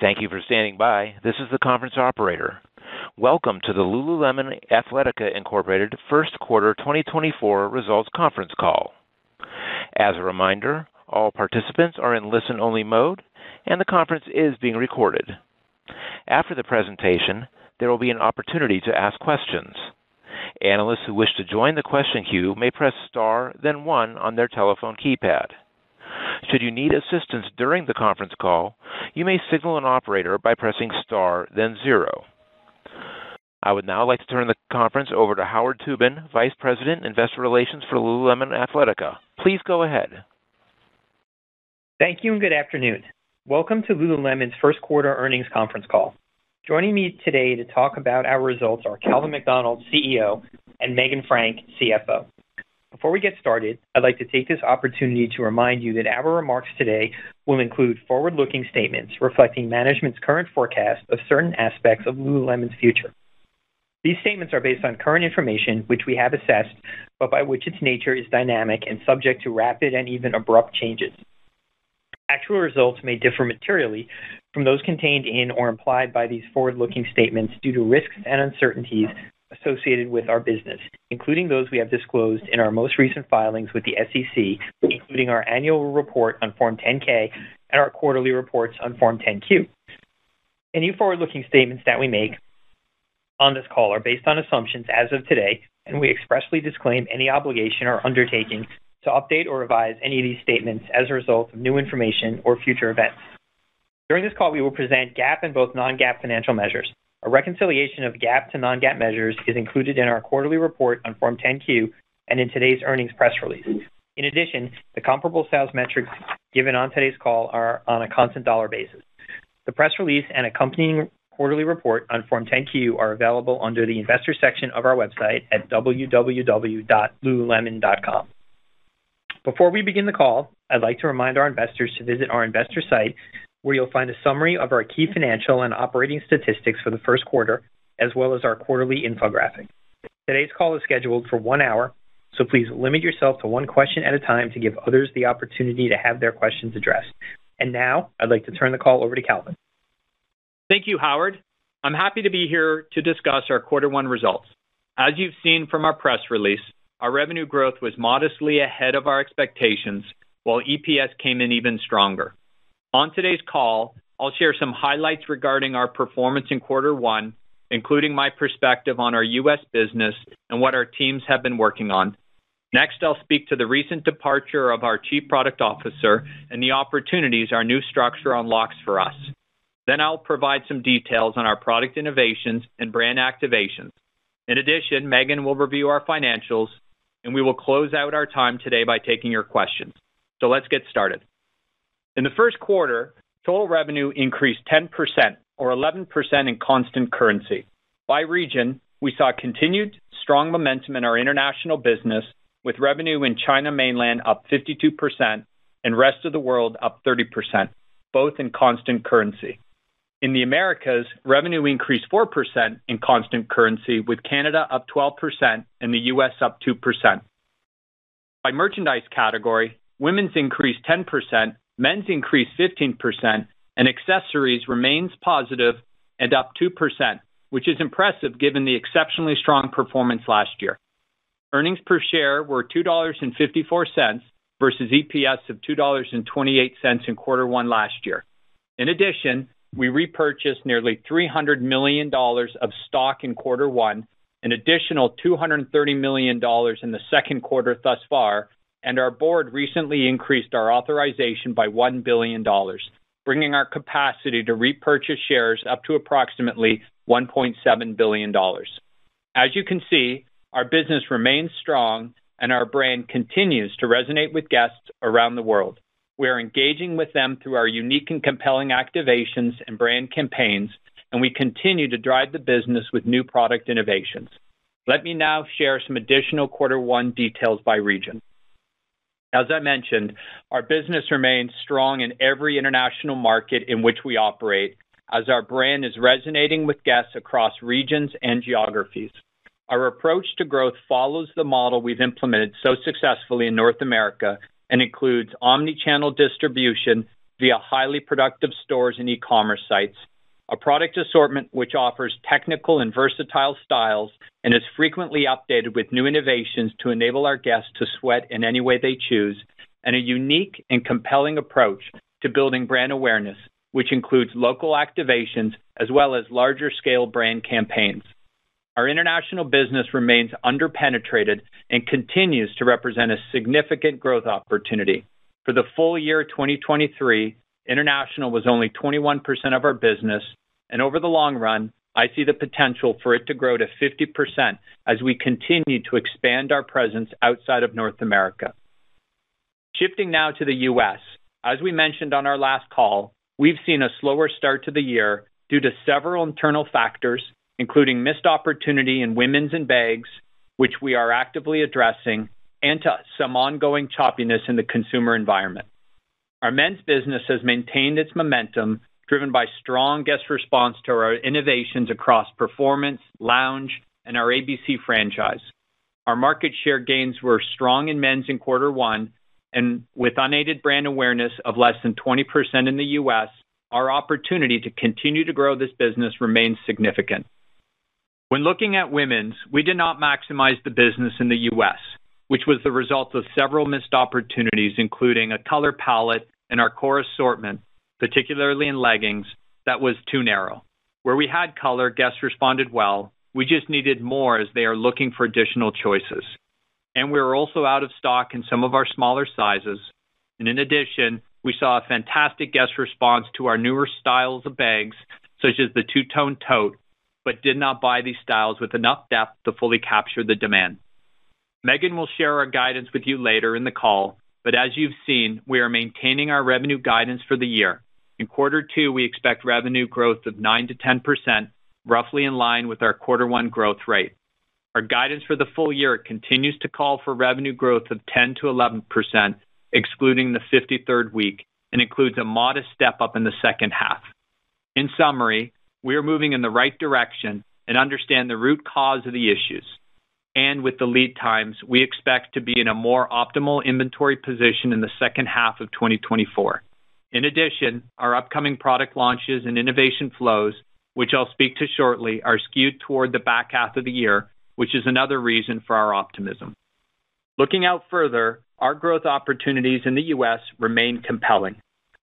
Thank you for standing by. This is the conference operator. Welcome to the Lululemon Athletica Incorporated First Quarter 2024 Results Conference Call. As a reminder, all participants are in listen-only mode, and the conference is being recorded. After the presentation, there will be an opportunity to ask questions. Analysts who wish to join the question queue may press star, then one on their telephone keypad. Should you need assistance during the conference call, you may signal an operator by pressing star, then zero. I would now like to turn the conference over to Howard Tubin, Vice President, Investor Relations for Lululemon Athletica. Please go ahead. Thank you and good afternoon. Welcome to Lululemon's First Quarter Earnings Conference Call. Joining me today to talk about our results are Calvin McDonald, CEO, and Meghan Frank, CFO. Before we get started, I'd like to take this opportunity to remind you that our remarks today will include forward-looking statements reflecting management's current forecast of certain aspects of Lululemon's future. These statements are based on current information, which we have assessed, but by which its nature is dynamic and subject to rapid and even abrupt changes. Actual results may differ materially from those contained in or implied by these forward-looking statements due to risks and uncertainties associated with our business, including those we have disclosed in our most recent filings with the SEC, including our annual report on Form 10-K and our quarterly reports on Form 10-Q. Any forward-looking statements that we make on this call are based on assumptions as of today, and we expressly disclaim any obligation or undertaking to update or revise any of these statements as a result of new information or future events. During this call, we will present GAAP and both non-GAAP financial measures. A reconciliation of GAAP to non-GAAP measures is included in our quarterly report on Form 10-Q and in today's earnings press release. In addition, the comparable sales metrics given on today's call are on a constant dollar basis. The press release and accompanying quarterly report on Form 10-Q are available under the Investor section of our website at www.lululemon.com. Before we begin the call, I'd like to remind our investors to visit our investor site, where you'll find a summary of our key financial and operating statistics for the first quarter, as well as our quarterly infographic. Today's call is scheduled for 1 hour, so please limit yourself to one question at a time to give others the opportunity to have their questions addressed. And now, I'd like to turn the call over to Calvin. Thank you, Howard. I'm happy to be here to discuss our Quarter 1 results. As you've seen from our press release, our revenue growth was modestly ahead of our expectations, while EPS came in even stronger. On today's call, I'll share some highlights regarding our performance in Quarter 1, including my perspective on our U.S. business and what our teams have been working on. Next, I'll speak to the recent departure of our Chief Product Officer and the opportunities our new structure unlocks for us. Then I'll provide some details on our product innovations and brand activations. In addition, Meghan will review our financials, and we will close out our time today by taking your questions. So let's get started. In the first quarter, total revenue increased 10%, or 11% in constant currency. By region, we saw continued strong momentum in our international business, with revenue in China mainland up 52% and rest of the world up 30%, both in constant currency. In the Americas, revenue increased 4% in constant currency, with Canada up 12% and the U.S. up 2%. By merchandise category, women's increased 10%, men's increased 15%, and accessories remains positive and up 2%, which is impressive given the exceptionally strong performance last year. Earnings per share were $2.54 versus EPS of $2.28 in Quarter 1 last year. In addition, we repurchased nearly $300 million of stock in Quarter 1, an additional $230 million in the second quarter thus far, and our board recently increased our authorization by $1 billion, bringing our capacity to repurchase shares up to approximately $1.7 billion. As you can see, our business remains strong and our brand continues to resonate with guests around the world. We are engaging with them through our unique and compelling activations and brand campaigns, and we continue to drive the business with new product innovations. Let me now share some additional Quarter 1 details by region. As I mentioned, our business remains strong in every international market in which we operate, as our brand is resonating with guests across regions and geographies. Our approach to growth follows the model we've implemented so successfully in North America and includes omni-channel distribution via highly productive stores and e-commerce sites, a product assortment which offers technical and versatile styles and is frequently updated with new innovations to enable our guests to sweat in any way they choose, and a unique and compelling approach to building brand awareness, which includes local activations as well as larger scale brand campaigns. Our international business remains underpenetrated and continues to represent a significant growth opportunity. For the full year 2023, international was only 21% of our business, and over the long run, I see the potential for it to grow to 50% as we continue to expand our presence outside of North America. Shifting now to the U.S., as we mentioned on our last call, we've seen a slower start to the year due to several internal factors, including missed opportunity in women's and bags, which we are actively addressing, and to some ongoing choppiness in the consumer environment. Our men's business has maintained its momentum, driven by strong guest response to our innovations across performance, lounge, and our ABC franchise. Our market share gains were strong in men's in quarter one, and with unaided brand awareness of less than 20% in the U.S., our opportunity to continue to grow this business remains significant. When looking at women's, we did not maximize the business in the U.S., which was the result of several missed opportunities, including a color palette in our core assortment, particularly in leggings, that was too narrow. Where we had color, guests responded well. We just needed more as they are looking for additional choices. And we were also out of stock in some of our smaller sizes. And in addition, we saw a fantastic guest response to our newer styles of bags, such as the two-tone tote, but did not buy these styles with enough depth to fully capture the demand. Megan will share our guidance with you later in the call, but as you've seen, we are maintaining our revenue guidance for the year. In quarter two, we expect revenue growth of 9 to 10%, roughly in line with our quarter one growth rate. Our guidance for the full year continues to call for revenue growth of 10 to 11%, excluding the 53rd week, and includes a modest step up in the second half. In summary, we are moving in the right direction and understand the root cause of the issues. And with the lead times, we expect to be in a more optimal inventory position in the second half of 2024. In addition, our upcoming product launches and innovation flows, which I'll speak to shortly, are skewed toward the back half of the year, which is another reason for our optimism. Looking out further, our growth opportunities in the U.S. remain compelling.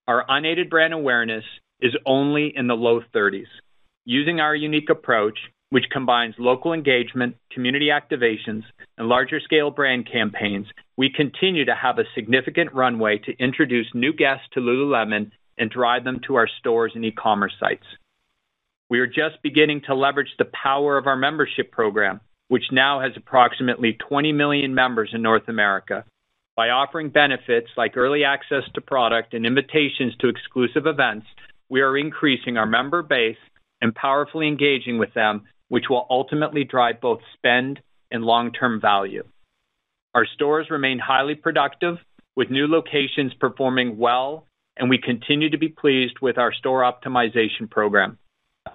Our unaided brand awareness is only in the low 30s. Using our unique approach, which combines local engagement, community activations, and larger-scale brand campaigns, we continue to have a significant runway to introduce new guests to Lululemon and drive them to our stores and e-commerce sites. We are just beginning to leverage the power of our membership program, which now has approximately 20 million members in North America. By offering benefits like early access to product and invitations to exclusive events, we are increasing our member base and powerfully engaging with them, which will ultimately drive both spend and long-term value. Our stores remain highly productive, with new locations performing well, and we continue to be pleased with our store optimization program.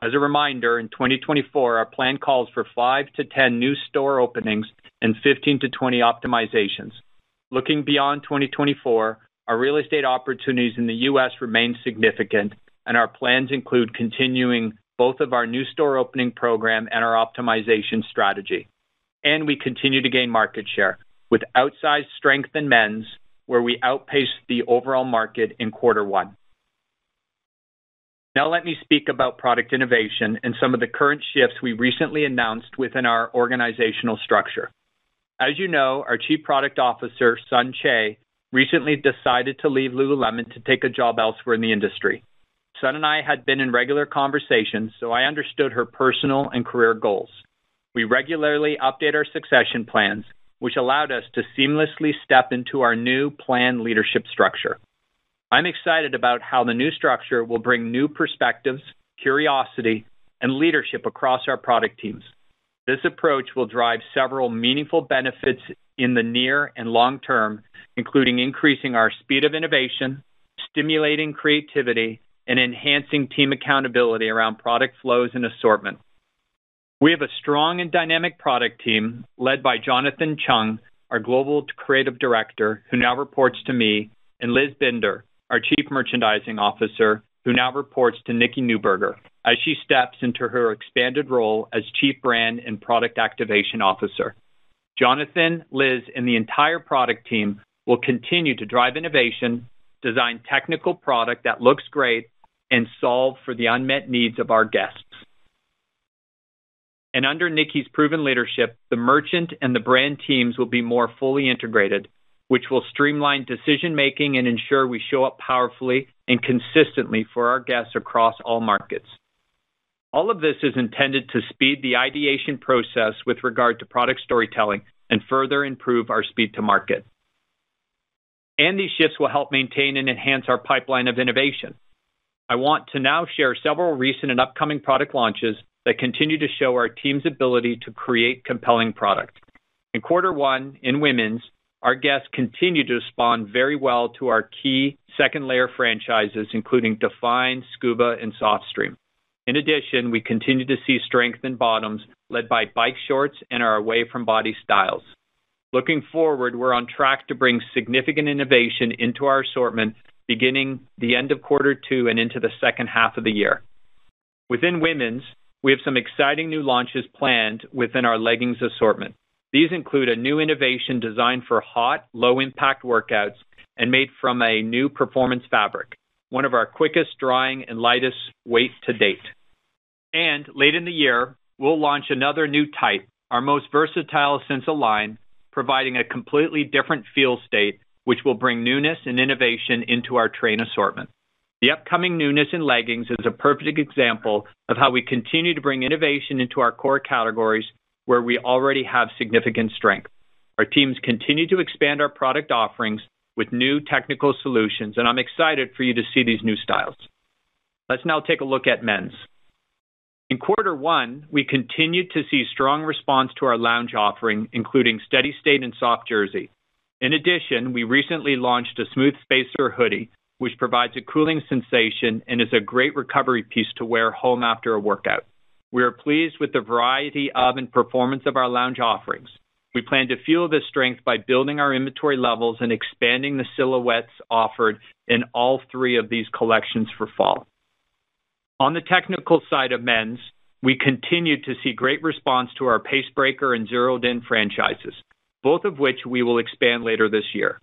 As a reminder, in 2024, our plan calls for 5 to 10 new store openings and 15 to 20 optimizations. Looking beyond 2024, our real estate opportunities in the U.S. remain significant, and our plans include continuing both of our new store opening program and our optimization strategy. And we continue to gain market share, with outsized strength in men's, where we outpaced the overall market in quarter one. Now let me speak about product innovation and some of the current shifts we recently announced within our organizational structure. As you know, our Chief Product Officer, Sun Che, recently decided to leave Lululemon to take a job elsewhere in the industry. Sun and I had been in regular conversations, so I understood her personal and career goals. We regularly update our succession plans, which allowed us to seamlessly step into our new planned leadership structure. I'm excited about how the new structure will bring new perspectives, curiosity, and leadership across our product teams. This approach will drive several meaningful benefits in the near and long term, including increasing our speed of innovation, stimulating creativity, and enhancing team accountability around product flows and assortment. We have a strong and dynamic product team led by Jonathan Chung, our Global Creative Director, who now reports to me, and Liz Binder, our Chief Merchandising Officer, who now reports to Nikki Newberger as she steps into her expanded role as Chief Brand and Product Activation Officer. Jonathan, Liz, and the entire product team will continue to drive innovation, design technical product that looks great, and solve for the unmet needs of our guests. And under Nikki's proven leadership, the merchant and the brand teams will be more fully integrated, which will streamline decision-making and ensure we show up powerfully and consistently for our guests across all markets. All of this is intended to speed the ideation process with regard to product storytelling and further improve our speed to market. And these shifts will help maintain and enhance our pipeline of innovation. I want to now share several recent and upcoming product launches that continue to show our team's ability to create compelling product. In quarter one, in women's, our guests continue to respond very well to our key second layer franchises, including Define, Scuba, and Softstream. In addition, we continue to see strength in bottoms led by bike shorts and our away from body styles. Looking forward, we're on track to bring significant innovation into our assortment beginning the end of quarter two and into the second half of the year. Within women's, we have some exciting new launches planned within our leggings assortment. These include a new innovation designed for hot, low-impact workouts and made from a new performance fabric, one of our quickest drying and lightest weight to date. And late in the year, we'll launch another new type, our most versatile since Align, providing a completely different feel state, which will bring newness and innovation into our train assortment. The upcoming newness in leggings is a perfect example of how we continue to bring innovation into our core categories where we already have significant strength. Our teams continue to expand our product offerings with new technical solutions, and I'm excited for you to see these new styles. Let's now take a look at men's. In quarter one, we continued to see strong response to our lounge offering, including Steady State and Soft Jersey. In addition, we recently launched a Smooth Spacer hoodie, which provides a cooling sensation and is a great recovery piece to wear home after a workout. We are pleased with the variety of and performance of our lounge offerings. We plan to fuel this strength by building our inventory levels and expanding the silhouettes offered in all three of these collections for fall. On the technical side of men's, we continue to see great response to our Pace Breaker and Zeroed In franchises, both of which we will expand later this year.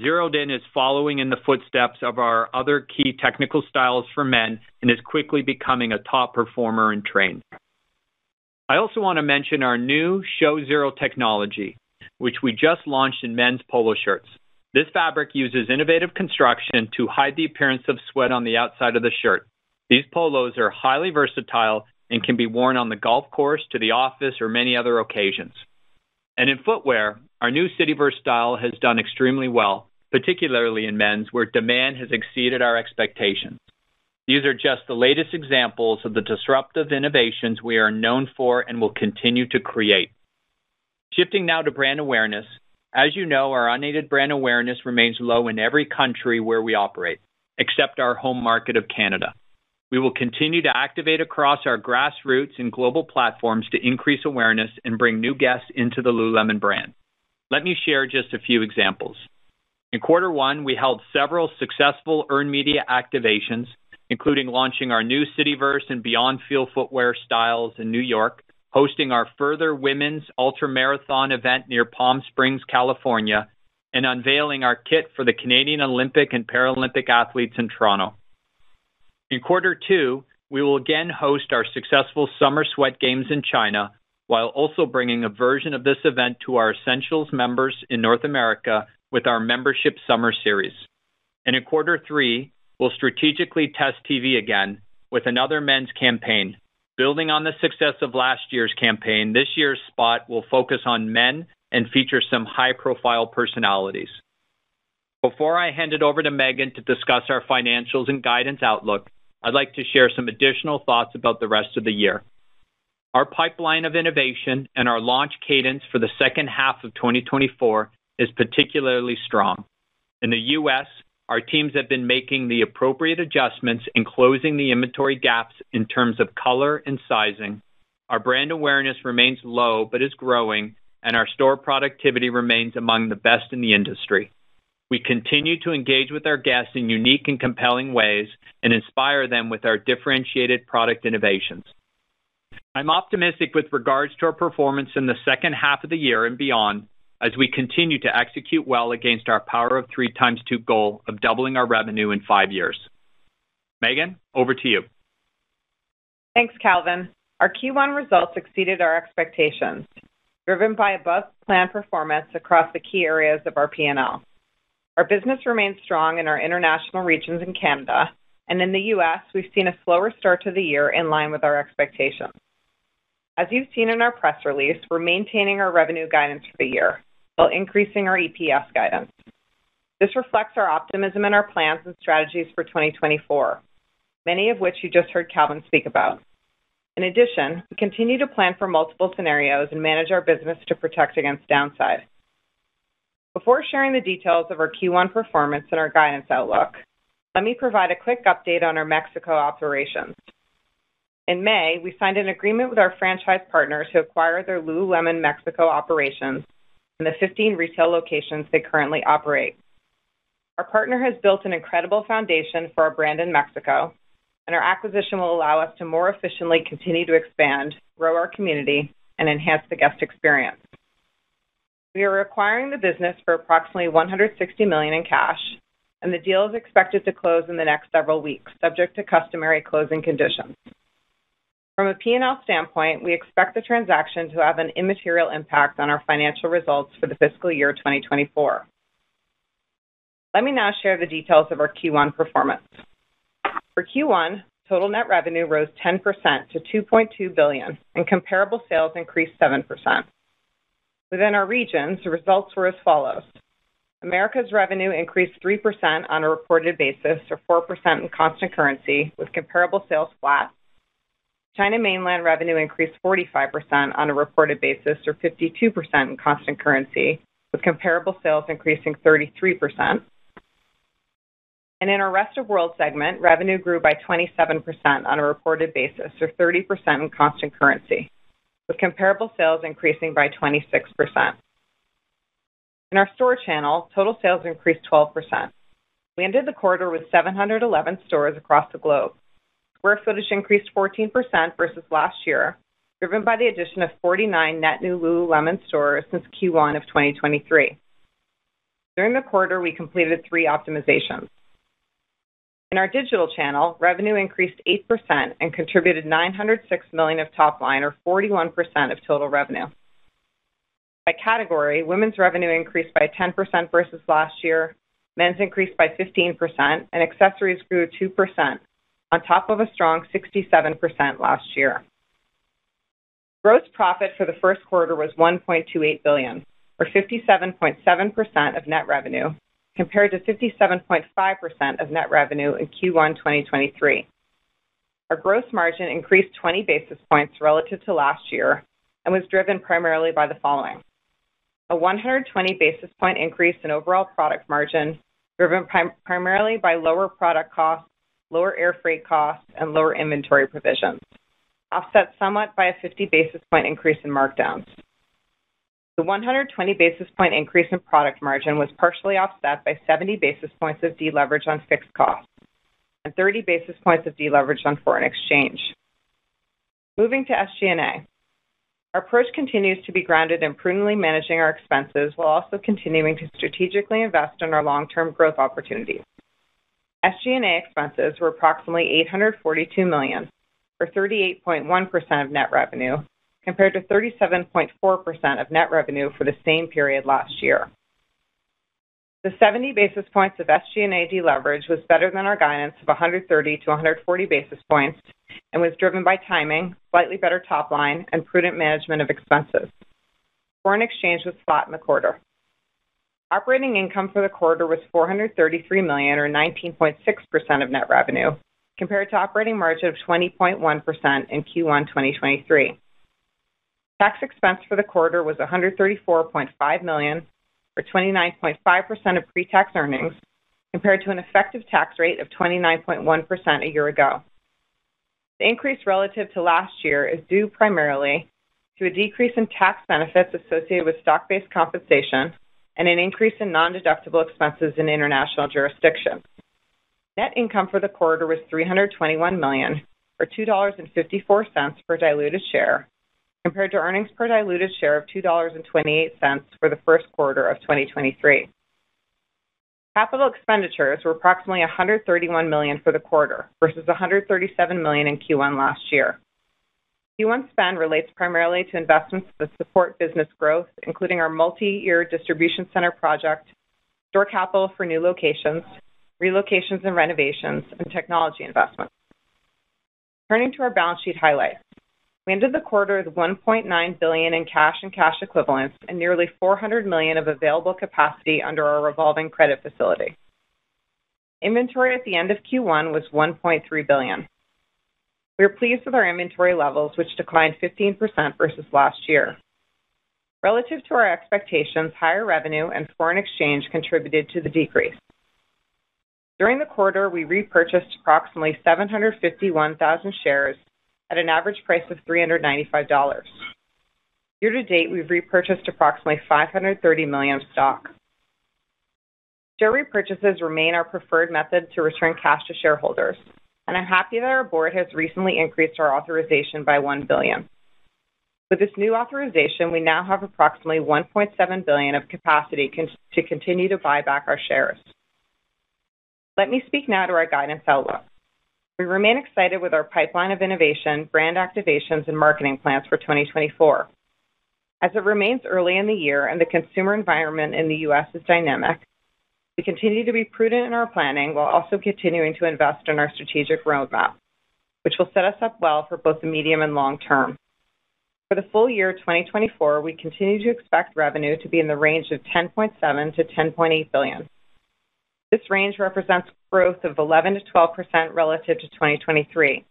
Zeroed In is following in the footsteps of our other key technical styles for men and is quickly becoming a top performer in train. I also want to mention our new Show Zero technology, which we just launched in men's polo shirts. This fabric uses innovative construction to hide the appearance of sweat on the outside of the shirt. These polos are highly versatile and can be worn on the golf course, to the office, or many other occasions. And in footwear, our new Cityverse style has done extremely well, particularly in men's, where demand has exceeded our expectations. These are just the latest examples of the disruptive innovations we are known for and will continue to create. Shifting now to brand awareness, as you know, our unaided brand awareness remains low in every country where we operate, except our home market of Canada. We will continue to activate across our grassroots and global platforms to increase awareness and bring new guests into the Lululemon brand. Let me share just a few examples. In quarter one, we held several successful earned media activations, including launching our new Cityverse and Beyond Feel footwear styles in New York, hosting our further women's ultramarathon event near Palm Springs, California, and unveiling our kit for the Canadian Olympic and Paralympic athletes in Toronto. In quarter two, we will again host our successful Summer Sweat Games in China, while also bringing a version of this event to our Essentials members in North America with our Membership Summer Series. And in quarter three, we'll strategically test TV again with another men's campaign. Building on the success of last year's campaign, this year's spot will focus on men and feature some high-profile personalities. Before I hand it over to Megan to discuss our financials and guidance outlook, I'd like to share some additional thoughts about the rest of the year. Our pipeline of innovation and our launch cadence for the second half of 2024 is particularly strong. In the U.S., our teams have been making the appropriate adjustments and closing the inventory gaps in terms of color and sizing. Our brand awareness remains low but is growing, and our store productivity remains among the best in the industry. We continue to engage with our guests in unique and compelling ways and inspire them with our differentiated product innovations. I'm optimistic with regards to our performance in the second half of the year and beyond as we continue to execute well against our Power of 3 x 2 goal of doubling our revenue in 5 years. Megan, over to you. Thanks, Calvin. Our Q1 results exceeded our expectations, driven by above-plan performance across the key areas of our P&L. Our business remains strong in our international regions in Canada, and in the U.S., we've seen a slower start to the year in line with our expectations. As you've seen in our press release, we're maintaining our revenue guidance for the year, while increasing our EPS guidance. This reflects our optimism in our plans and strategies for 2024, many of which you just heard Calvin speak about. In addition, we continue to plan for multiple scenarios and manage our business to protect against downside. Before sharing the details of our Q1 performance and our guidance outlook, let me provide a quick update on our Mexico operations. In May, we signed an agreement with our franchise partner to acquire their Lululemon Mexico operations and the 15 retail locations they currently operate. Our partner has built an incredible foundation for our brand in Mexico, and our acquisition will allow us to more efficiently continue to expand, grow our community, and enhance the guest experience. We are acquiring the business for approximately $160 million in cash, and the deal is expected to close in the next several weeks, subject to customary closing conditions. From a P&L standpoint, we expect the transaction to have an immaterial impact on our financial results for the fiscal year 2024. Let me now share the details of our Q1 performance. For Q1, total net revenue rose 10% to $2.2 billion, and comparable sales increased 7%. Within our regions, the results were as follows. America's revenue increased 3% on a reported basis, or 4% in constant currency, with comparable sales flat. China mainland revenue increased 45% on a reported basis, or 52% in constant currency, with comparable sales increasing 33%. And in our Rest of World segment, revenue grew by 27% on a reported basis, or 30% in constant currency, with comparable sales increasing by 26%. In our store channel, total sales increased 12%. We ended the quarter with 711 stores across the globe. Square footage increased 14% versus last year, driven by the addition of 49 net new Lululemon stores since Q1 of 2023. During the quarter, we completed 3 optimizations. In our digital channel, revenue increased 8% and contributed $906 million of top line, or 41% of total revenue. By category, women's revenue increased by 10% versus last year, men's increased by 15%, and accessories grew 2%, on top of a strong 67% last year. Gross profit for the first quarter was $1.28 billion, or 57.7% of net revenue, compared to 57.5% of net revenue in Q1 2023. Our gross margin increased 20 basis points relative to last year and was driven primarily by the following. A 120 basis point increase in overall product margin, driven primarily by lower product costs, lower air freight costs, and lower inventory provisions, offset somewhat by a 50 basis point increase in markdowns. The 120 basis point increase in product margin was partially offset by 70 basis points of deleverage on fixed costs and 30 basis points of deleverage on foreign exchange. Moving to SG&A. Our approach continues to be grounded in prudently managing our expenses while also continuing to strategically invest in our long-term growth opportunities. SG&A expenses were approximately $842 million, or 38.1% of net revenue, compared to 37.4% of net revenue for the same period last year. The 70 basis points of SG&A deleverage was better than our guidance of 130 to 140 basis points and was driven by timing, slightly better top line, and prudent management of expenses. Foreign exchange was flat in the quarter. Operating income for the quarter was $433 million, or 19.6% of net revenue, compared to operating margin of 20.1% in Q1 2023. Tax expense for the quarter was $134.5 million, or 29.5% of pre-tax earnings, compared to an effective tax rate of 29.1% a year ago. The increase relative to last year is due primarily to a decrease in tax benefits associated with stock-based compensation, and an increase in non-deductible expenses in international jurisdictions. Net income for the quarter was $321 million, or $2.54 per diluted share, compared to earnings per diluted share of $2.28 for the first quarter of 2023. Capital expenditures were approximately $131 million for the quarter versus $137 million in Q1 last year. Q1 spend relates primarily to investments that support business growth, including our multi-year distribution center project, store capital for new locations, relocations and renovations, and technology investments. Turning to our balance sheet highlights. We ended the quarter with $1.9 billion in cash and cash equivalents and nearly $400 million of available capacity under our revolving credit facility. Inventory at the end of Q1 was $1.3 billion. We are pleased with our inventory levels, which declined 15% versus last year. Relative to our expectations, higher revenue and foreign exchange contributed to the decrease. During the quarter, we repurchased approximately 751,000 shares at an average price of $395. Year to date, we've repurchased approximately $530 million of stock. Share repurchases remain our preferred method to return cash to shareholders, and I'm happy that our board has recently increased our authorization by $1 billion. With this new authorization, we now have approximately $1.7 billion of capacity to continue to buy back our shares. Let me speak now to our guidance outlook. We remain excited with our pipeline of innovation, brand activations, and marketing plans for 2024. As it remains early in the year and the consumer environment in the U.S. is dynamic, we continue to be prudent in our planning while also continuing to invest in our strategic roadmap, which will set us up well for both the medium and long term. For the full year 2024, we continue to expect revenue to be in the range of $10.7 to $10.8 billion. This range represents growth of 11 to 12% relative to 2023.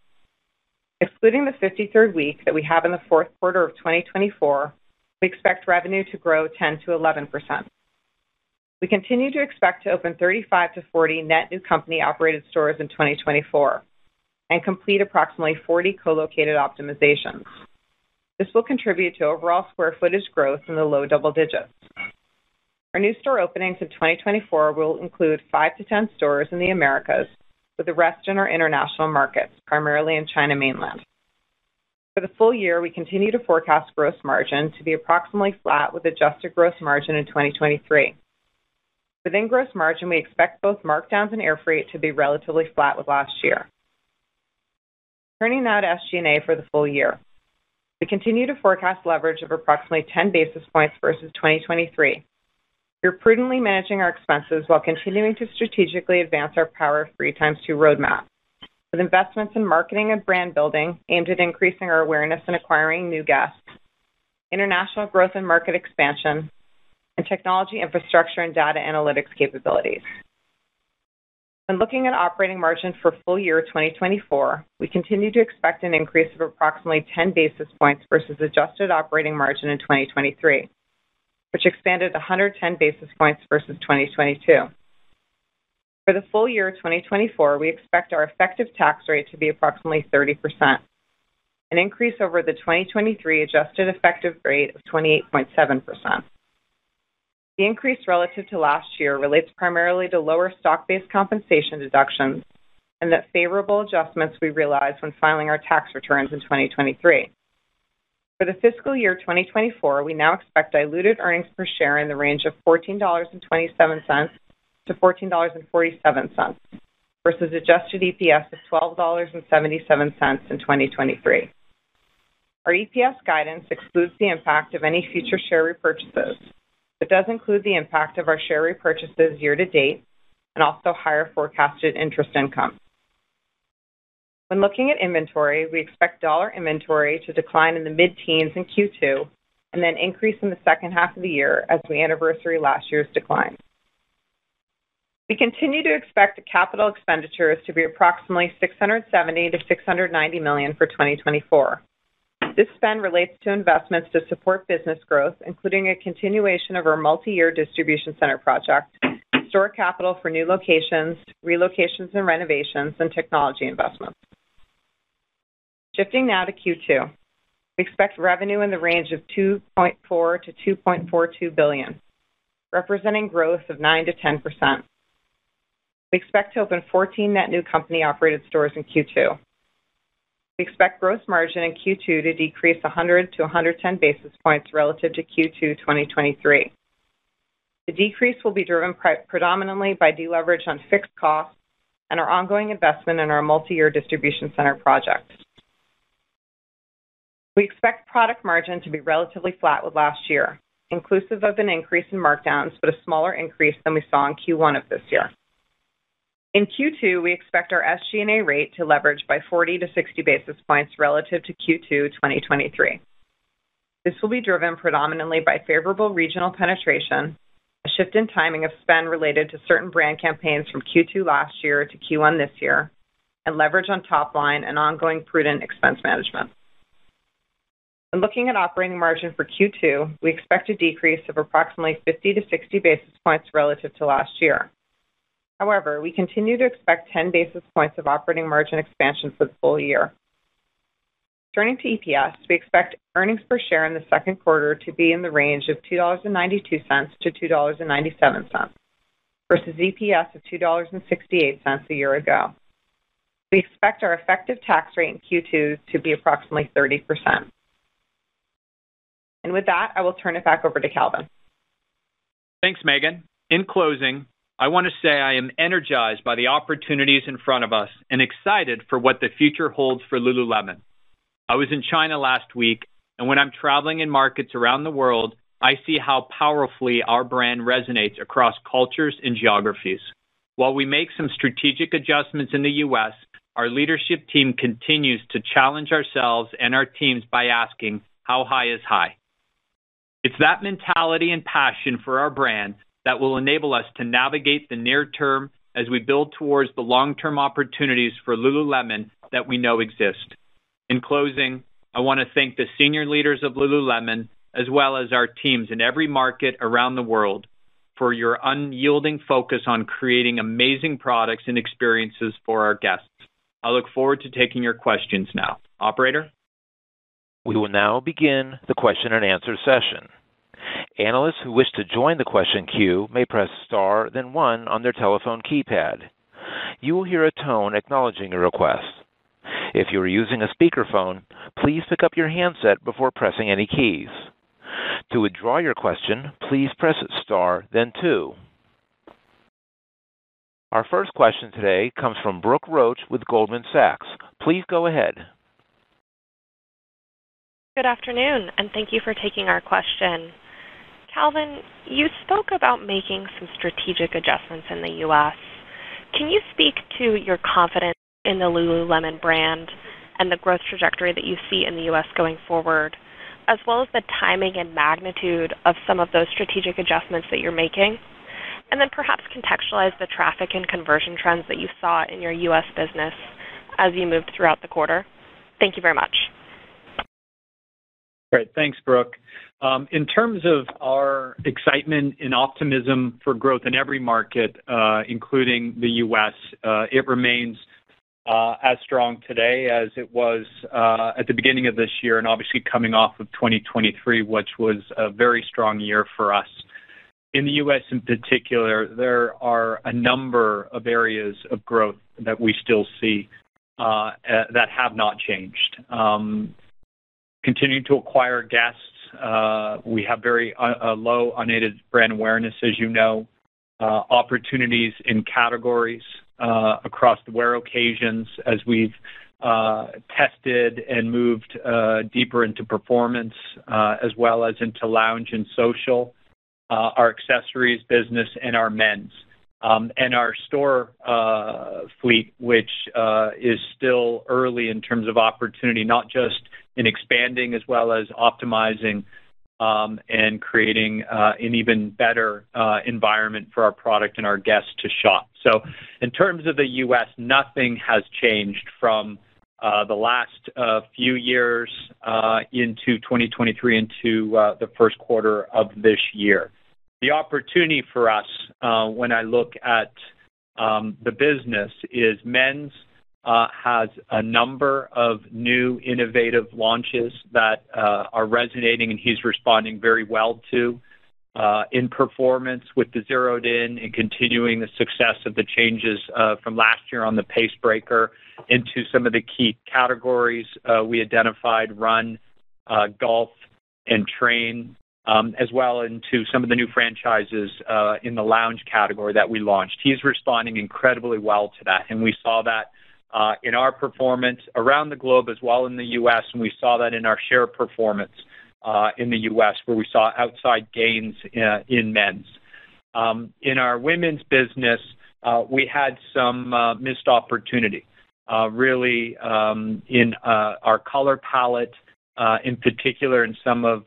Excluding the 53rd week that we have in the fourth quarter of 2024, we expect revenue to grow 10 to 11%. We continue to expect to open 35 to 40 net new company-operated stores in 2024 and complete approximately 40 co-located optimizations. This will contribute to overall square footage growth in the low double digits. Our new store openings in 2024 will include 5 to 10 stores in the Americas, with the rest in our international markets, primarily in China mainland. For the full year, we continue to forecast gross margin to be approximately flat with adjusted gross margin in 2023. Within gross margin, we expect both markdowns and air freight to be relatively flat with last year. Turning now to SG&A for the full year. We continue to forecast leverage of approximately 10 basis points versus 2023. We're prudently managing our expenses while continuing to strategically advance our Power of 3 x2 roadmap, with investments in marketing and brand building aimed at increasing our awareness and acquiring new guests, international growth and market expansion, and technology infrastructure and data analytics capabilities. When looking at operating margin for full year 2024, we continue to expect an increase of approximately 10 basis points versus adjusted operating margin in 2023, which expanded 110 basis points versus 2022. For the full year 2024, we expect our effective tax rate to be approximately 30%, an increase over the 2023 adjusted effective rate of 28.7%. The increase relative to last year relates primarily to lower stock-based compensation deductions and the favorable adjustments we realized when filing our tax returns in 2023. For the fiscal year 2024, we now expect diluted earnings per share in the range of $14.27 to $14.47 versus adjusted EPS of $12.77 in 2023. Our EPS guidance excludes the impact of any future share repurchases, but does include the impact of our share repurchases year to date and also higher forecasted interest income. When looking at inventory, we expect dollar inventory to decline in the mid-teens in Q2 and then increase in the second half of the year as we anniversary last year's decline. We continue to expect capital expenditures to be approximately $670 to $690 million for 2024. This spend relates to investments to support business growth, including a continuation of our multi-year distribution center project, store capital for new locations, relocations and renovations, and technology investments. Shifting now to Q2, we expect revenue in the range of $2.4 to $2.42 billion. representing growth of 9 to 10%. We expect to open 14 net new company-operated stores in Q2. We expect gross margin in Q2 to decrease 100 to 110 basis points relative to Q2 2023. The decrease will be driven predominantly by deleverage on fixed costs and our ongoing investment in our multi-year distribution center project. We expect product margin to be relatively flat with last year, inclusive of an increase in markdowns, but a smaller increase than we saw in Q1 of this year. In Q2, we expect our SG&A rate to leverage by 40 to 60 basis points relative to Q2 2023. This will be driven predominantly by favorable regional penetration, a shift in timing of spend related to certain brand campaigns from Q2 last year to Q1 this year, and leverage on top line and ongoing prudent expense management. When looking at operating margin for Q2, we expect a decrease of approximately 50 to 60 basis points relative to last year. However, we continue to expect 10 basis points of operating margin expansion for the full year. Turning to EPS, we expect earnings per share in the second quarter to be in the range of $2.92 to $2.97, versus EPS of $2.68 a year ago. We expect our effective tax rate in Q2 to be approximately 30%. And with that, I will turn it back over to Calvin. Thanks, Megan. In closing, I want to say I am energized by the opportunities in front of us and excited for what the future holds for Lululemon. I was in China last week, and when I'm traveling in markets around the world, I see how powerfully our brand resonates across cultures and geographies. While we make some strategic adjustments in the U.S., our leadership team continues to challenge ourselves and our teams by asking, how high is high? It's that mentality and passion for our brand that will enable us to navigate the near term as we build towards the long-term opportunities for Lululemon that we know exist. In closing, I want to thank the senior leaders of Lululemon, as well as our teams in every market around the world, for your unyielding focus on creating amazing products and experiences for our guests. I look forward to taking your questions now. Operator? We will now begin the question and answer session. Analysts who wish to join the question queue may press star, then 1 on their telephone keypad. You will hear a tone acknowledging your request. If you are using a speakerphone, please pick up your handset before pressing any keys. To withdraw your question, please press star, then 2. Our first question today comes from Brooke Roach with Goldman Sachs. Please go ahead. Good afternoon, and thank you for taking our question. Calvin, you spoke about making some strategic adjustments in the U.S. Can you speak to your confidence in the Lululemon brand and the growth trajectory that you see in the U.S. going forward, as well as the timing and magnitude of some of those strategic adjustments that you're making? And then perhaps contextualize the traffic and conversion trends that you saw in your U.S. business as you moved throughout the quarter. Thank you very much. Great. Thanks, Brooke. In terms of our excitement and optimism for growth in every market, including the U.S., it remains as strong today as it was at the beginning of this year, and obviously coming off of 2023, which was a very strong year for us. In the U.S. in particular, there are a number of areas of growth that we still see that have not changed. Continuing to acquire guests. We have very low unaided brand awareness, as you know. Opportunities in categories across the wear occasions as we've tested and moved deeper into performance, as well as into lounge and social, our accessories business, and our men's. And our store fleet, which is still early in terms of opportunity, not just in expanding as well as optimizing and creating an even better environment for our product and our guests to shop. So in terms of the U.S., nothing has changed from the last few years into 2023 into the first quarter of this year. The opportunity for us when I look at the business is men's has a number of new innovative launches that are resonating and he's responding very well to. in performance with the zeroed in and continuing the success of the changes from last year on the pace breaker into some of the key categories we identified: run, golf, and train, as well into some of the new franchises in the lounge category that we launched. He's responding incredibly well to that, and we saw that in our performance around the globe as well in the U.S., and we saw that in our share performance in the U.S., where we saw outside gains in men's. In our women's business, we had some missed opportunity, really in our color palette, in particular in some of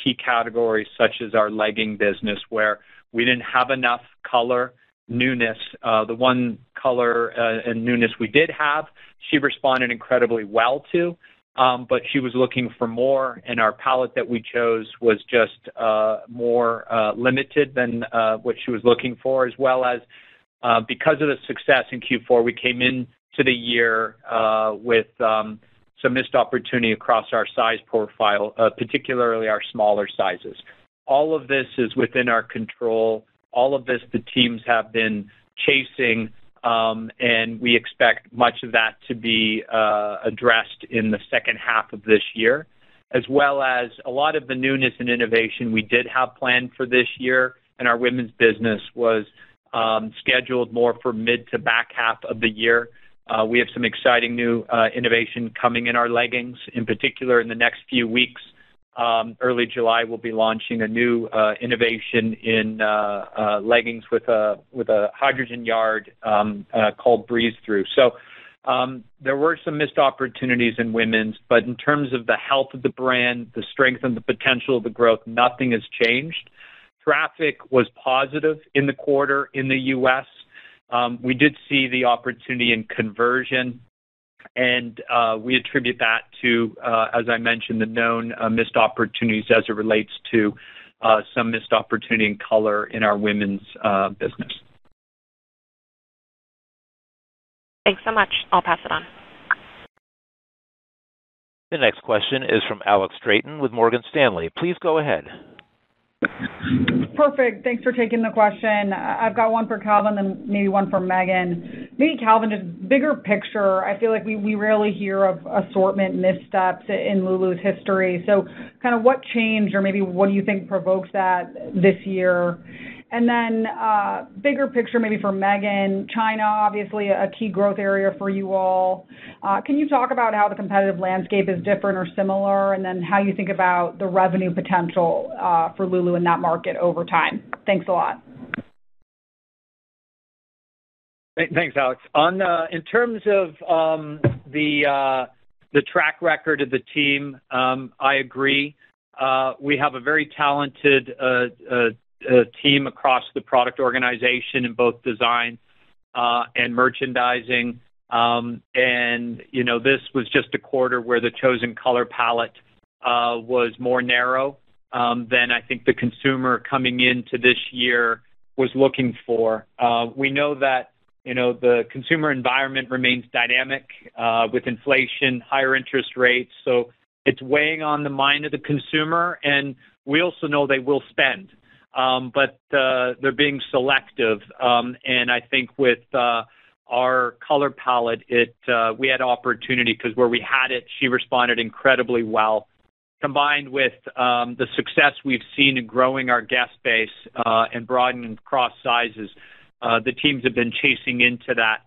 key categories such as our legging business, where we didn't have enough color newness. The one color and newness we did have, she responded incredibly well to, but she was looking for more, and our palette that we chose was just more limited than what she was looking for, as well as because of the success in Q4, we came into the year with some missed opportunity across our size profile, particularly our smaller sizes. All of this is within our control. All of this the teams have been chasing, and we expect much of that to be addressed in the second half of this year, as well as a lot of the newness and innovation we did have planned for this year, and our women's business was scheduled more for mid to back half of the year. We have some exciting new innovation coming in our leggings, in particular in the next few weeks. Early July, we'll be launching a new innovation in leggings with a hydrogen yard called Breeze Through. So there were some missed opportunities in women's, but in terms of the health of the brand, the strength and the potential of the growth, nothing has changed. Traffic was positive in the quarter in the U.S. We did see the opportunity in conversion, and we attribute that to, as I mentioned, the known missed opportunities as it relates to some missed opportunity in color in our women's business. Thanks so much. I'll pass it on. The next question is from Alex Straton with Morgan Stanley. Please go ahead. Perfect. Thanks for taking the question. I've got one for Calvin and maybe one for Megan. Maybe Calvin, just bigger picture. I feel like we rarely hear of assortment missteps in Lulu's history. So kind of what changed, or maybe what do you think provokes that this year? And then bigger picture maybe for Megan, China, obviously a key growth area for you all. Can you talk about how the competitive landscape is different or similar, and then how you think about the revenue potential for Lulu in that market over time? Thanks a lot. Thanks, Alex. In terms of the track record of the team, I agree. We have a very talented team across the product organization in both design and merchandising. And, you know, this was just a quarter where the chosen color palette was more narrow than I think the consumer coming into this year was looking for. We know that, you know, the consumer environment remains dynamic with inflation, higher interest rates. So it's weighing on the mind of the consumer, and we also know they will spend. But they're being selective, and I think with our color palette, we had opportunity because where we had it, she responded incredibly well. Combined with the success we've seen in growing our guest base and broadening across sizes, the teams have been chasing into that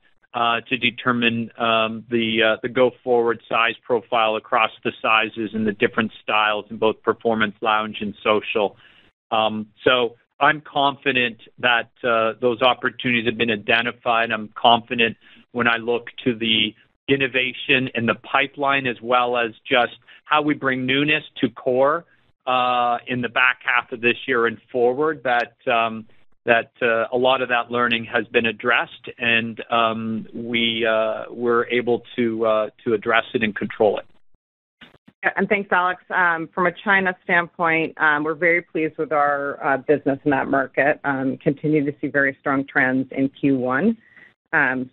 to determine the go-forward size profile across the sizes and the different styles in both performance, lounge, and social. So I'm confident that those opportunities have been identified. I'm confident when I look to the innovation and the pipeline, as well as just how we bring newness to core in the back half of this year and forward, that a lot of that learning has been addressed, and we're able to address it and control it. And thanks, Alex. From a China standpoint, we're very pleased with our business in that market. Continue to see very strong trends in Q1.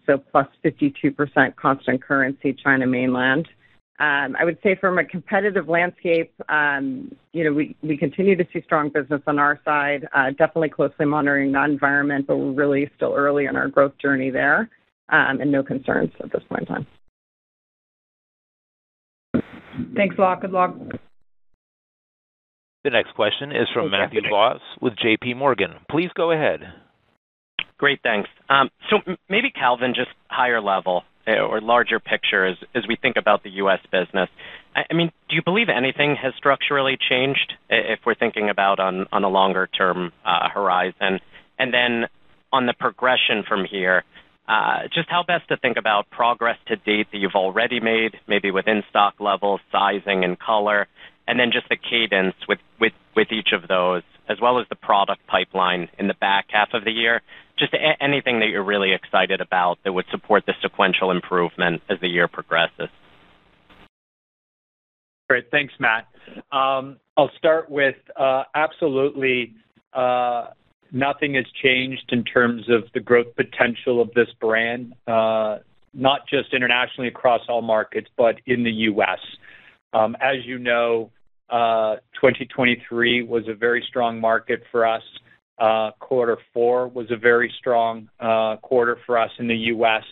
So plus 52% constant currency China mainland. I would say from a competitive landscape, we continue to see strong business on our side, definitely closely monitoring that environment, but we're really still early in our growth journey there, and no concerns at this point in time. Thanks a lot. Good luck. The next question is from Matthew Boss with J.P. Morgan. Please go ahead. Great, thanks. So maybe Calvin, just higher level or larger picture as we think about the U.S. business. I mean, do you believe anything has structurally changed if we're thinking about on a longer term horizon? And then on the progression from here, just how best to think about progress to date that you've already made, maybe with in-stock levels, sizing, and color, and then just the cadence with each of those, as well as the product pipeline in the back half of the year. Just anything that you're really excited about that would support the sequential improvement as the year progresses. Great. Thanks, Matt. I'll start with absolutely nothing has changed in terms of the growth potential of this brand, not just internationally across all markets, but in the U.S. As you know, 2023 was a very strong market for us. Quarter 4 was a very strong quarter for us in the U.S.,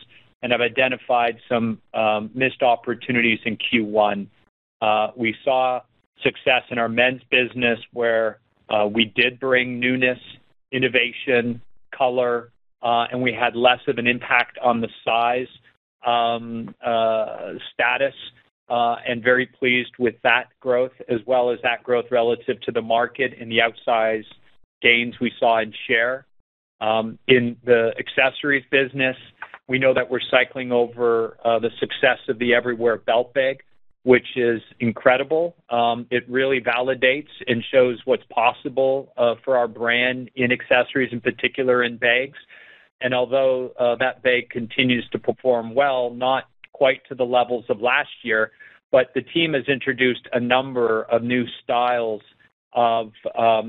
and I've identified some missed opportunities in Q1. We saw success in our men's business where we did bring newness, innovation, color, and we had less of an impact on the size status, and very pleased with that growth, as well as that growth relative to the market and the outsized gains we saw in share. In the accessories business, we know that we're cycling over the success of the Everywhere Belt Bag, which is incredible. It really validates and shows what's possible for our brand in accessories, in particular in bags. And although that bag continues to perform well, not quite to the levels of last year, but the team has introduced a number of new styles of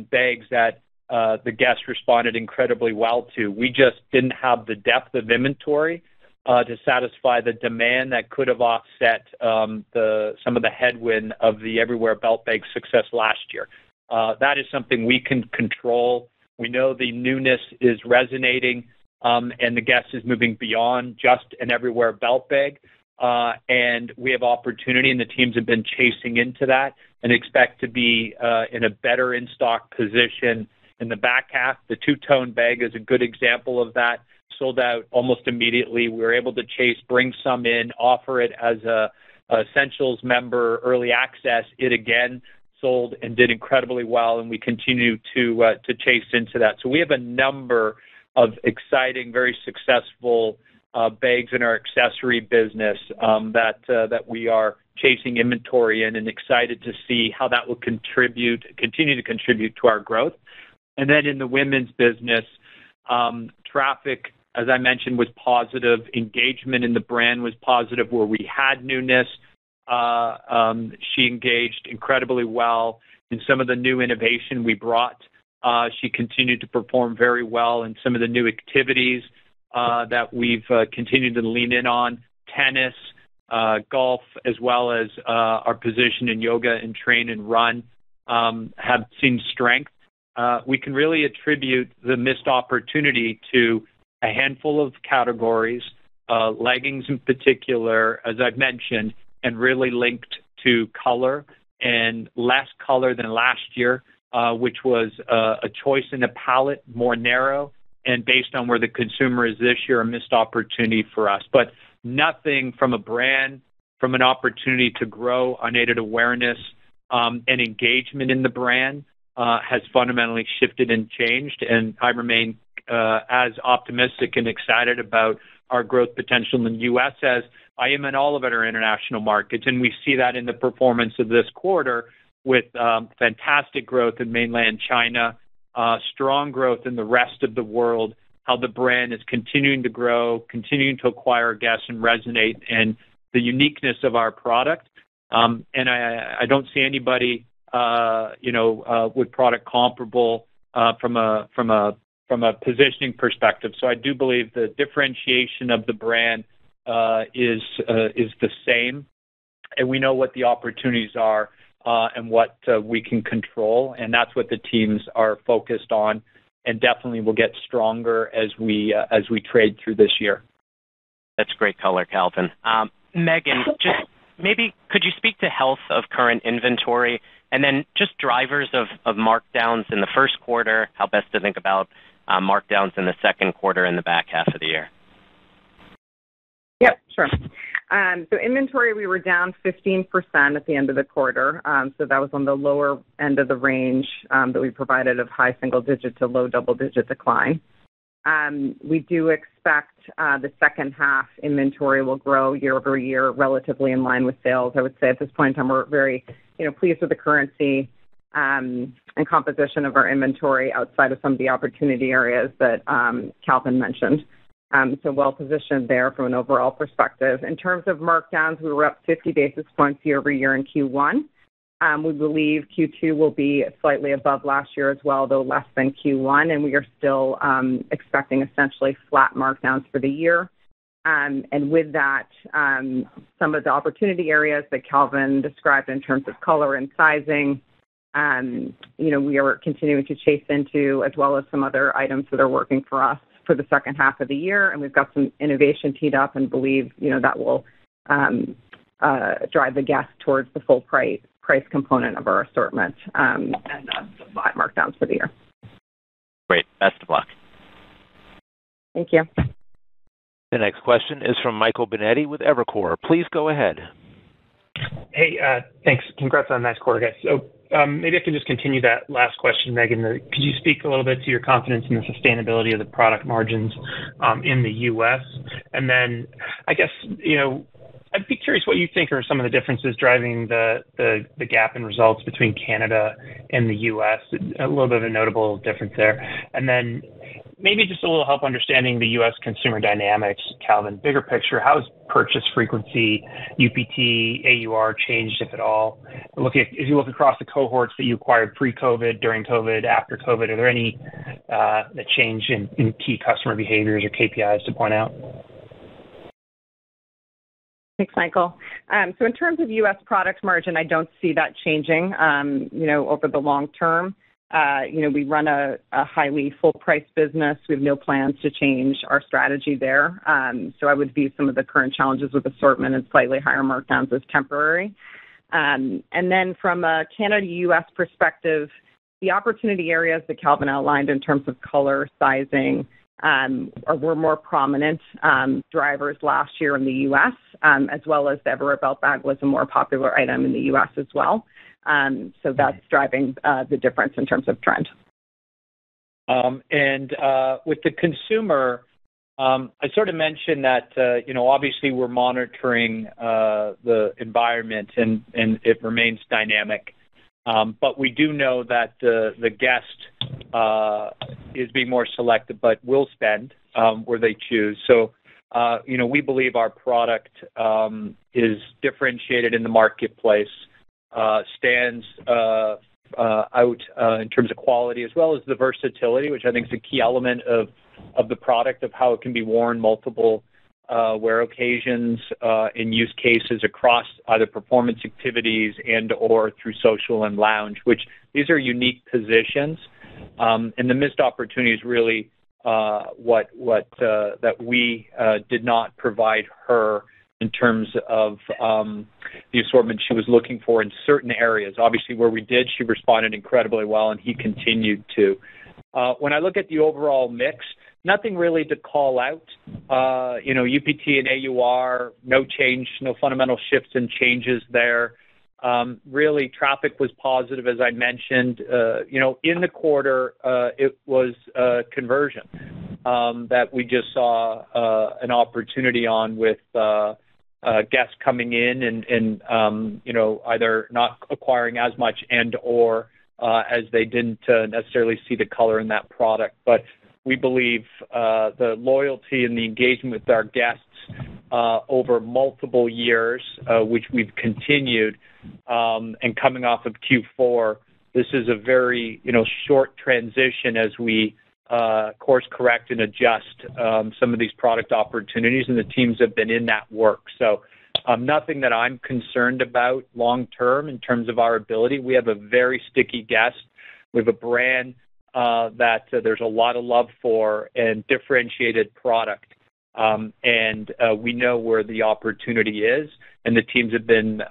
bags that the guests responded incredibly well to. We just didn't have the depth of inventory to satisfy the demand that could have offset some of the headwind of the Everywhere Belt Bag success last year. That is something we can control. We know the newness is resonating, and the guest is moving beyond just an Everywhere Belt Bag. And we have opportunity, and the teams have been chasing into that and expect to be in a better in-stock position in the back half. The two-tone bag is a good example of that. Sold out almost immediately. We were able to bring some in, offer it as a Essentials member early access. It again sold and did incredibly well, and we continue to chase into that. So we have a number of exciting, very successful bags in our accessory business that we are chasing inventory in, and excited to see how that will continue to contribute to our growth. And then in the women's business, traffic, as I mentioned, was positive. Engagement in the brand was positive where we had newness. She engaged incredibly well in some of the new innovation we brought. She continued to perform very well in some of the new activities that we've continued to lean in on. Tennis, golf, as well as our position in yoga and train and run have seen strength. We can really attribute the missed opportunity to a handful of categories, leggings in particular, as I've mentioned, and really linked to color and less color than last year, which was a choice in the palette, more narrow, and based on where the consumer is this year, a missed opportunity for us. But nothing from a brand, from an opportunity to grow unaided awareness and engagement in the brand has fundamentally shifted and changed, and I remain as optimistic and excited about our growth potential in the U.S. as I am in all of our international markets, and we see that in the performance of this quarter with fantastic growth in mainland China, strong growth in the rest of the world, how the brand is continuing to grow, continuing to acquire guests and resonate, and the uniqueness of our product. And I don't see anybody with product comparable from a positioning perspective. So I do believe the differentiation of the brand is the same, and we know what the opportunities are and what we can control, and that's what the teams are focused on, and definitely will get stronger as we trade through this year. That's great color, Calvin. Megan, just maybe could you speak to health of current inventory and then just drivers of markdowns in the first quarter, how best to think about markdowns in the second quarter and the back half of the year? Yep, sure. So inventory, we were down 15% at the end of the quarter. So that was on the lower end of the range that we provided of high single-digit to low double-digit decline. We do expect the second half inventory will grow year over year, relatively in line with sales. I would say at this point in time, we're very, pleased with the currency and composition of our inventory outside of some of the opportunity areas that Calvin mentioned. So well positioned there from an overall perspective. In terms of markdowns, we were up 50 basis points year over year in Q1. We believe Q2 will be slightly above last year as well, though less than Q1, and we are still expecting essentially flat markdowns for the year. And with that, some of the opportunity areas that Calvin described in terms of color and sizing, we are continuing to chase into, as well as some other items that are working for us for the second half of the year. And we've got some innovation teed up and believe, that will drive the guest towards the full price component of our assortment and the flat markdowns for the year. Great. Best of luck. Thank you. The next question is from Michael Binetti with Evercore. Please go ahead. Hey, thanks. Congrats on a nice quarter, guys. So maybe I can just continue that last question, Megan. Could you speak a little bit to your confidence in the sustainability of the product margins in the U.S.? And then I guess, I'd be curious what you think are some of the differences driving the gap in results between Canada and the U.S., a little bit of a notable difference there. And then maybe just a little help understanding the U.S. consumer dynamics, Calvin. Bigger picture, how has purchase frequency, UPT, AUR changed, if at all? If you look across the cohorts that you acquired pre-COVID, during COVID, after COVID, are there any that change in key customer behaviors or KPIs to point out? Thanks, Michael. So in terms of U.S. product margin, I don't see that changing, over the long term. We run a highly full-price business. We have no plans to change our strategy there. So I would view some of the current challenges with assortment and slightly higher markdowns as temporary. And then from a Canada-U.S. perspective, the opportunity areas that Calvin outlined in terms of color, sizing, were more prominent drivers last year in the U.S., as well as the Everywhere Belt Bag was a more popular item in the U.S. as well. So that's driving the difference in terms of trend. And with the consumer, I sort of mentioned that, obviously we're monitoring the environment and it remains dynamic. But we do know that the guest is being more selective, but will spend where they choose. So, we believe our product is differentiated in the marketplace, stands out in terms of quality, as well as the versatility, which I think is a key element of the product, of how it can be worn multiple wear occasions in use cases across either performance activities and or through social and lounge, which these are unique positions. And the missed opportunity is really what that we did not provide her in terms of the assortment she was looking for in certain areas. Obviously, where we did, she responded incredibly well, and he continued to. When I look at the overall mix, nothing really to call out. UPT and AUR, no change, no fundamental shifts and changes there. Really, traffic was positive, as I mentioned. In the quarter, it was conversion that we just saw an opportunity on with guests coming in and either not acquiring as much and or as they didn't necessarily see the color in that product. But we believe the loyalty and the engagement with our guests over multiple years, which we've continued, and coming off of Q4, this is a very short transition as we course correct and adjust some of these product opportunities, and the teams have been in that work. So Nothing that I'm concerned about long term in terms of our ability. We have a very sticky guest. We have a brand that there's a lot of love for and differentiated product. And we know where the opportunity is, and the teams have been,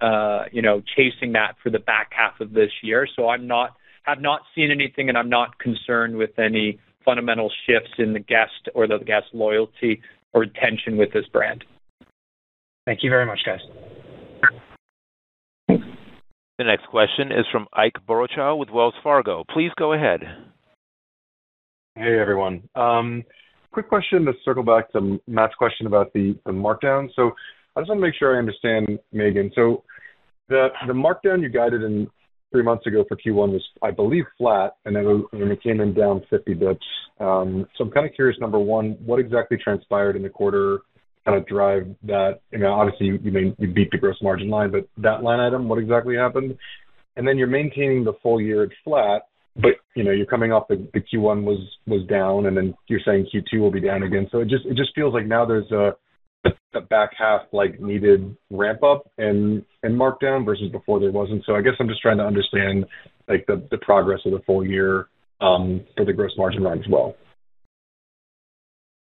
chasing that for the back half of this year. So have not seen anything, and I'm not concerned with any fundamental shifts in the guest or the guest loyalty or retention with this brand. Thank you very much, guys. The next question is from Ike Boruchow with Wells Fargo. Please go ahead. Hey, everyone. Quick question to circle back to Matt's question about the markdown. So I just want to make sure I understand, Megan. So the markdown you guided in 3 months ago for Q1 was, I believe, flat, and then it came in down 50 bips. So I'm kind of curious, number one, what exactly transpired in the quarter kind of drive that? Obviously you beat the gross margin line, but that line item, what exactly happened? And then you're maintaining the full year at flat, but you're coming off the Q1 was down, and then you're saying Q2 will be down again. So it just feels like now there's a back half needed ramp up and markdown versus before there wasn't. So I guess I'm just trying to understand the progress of the full year for the gross margin line as well.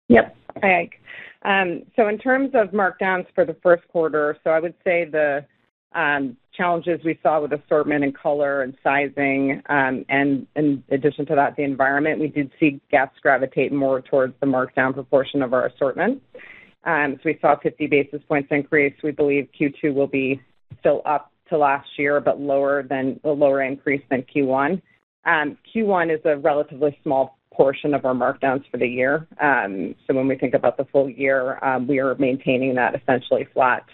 Yep. Hi, Ike. So in terms of markdowns for the first quarter, so I would say the challenges we saw with assortment and color and sizing, and in addition to that, the environment, we did see guests gravitate more towards the markdown proportion of our assortment. So we saw a 50 basis points increase. We believe Q2 will be still up to last year, but lower increase than Q1. Q1 is a relatively small portion of our markdowns for the year. So when we think about the full year, we are maintaining that essentially flat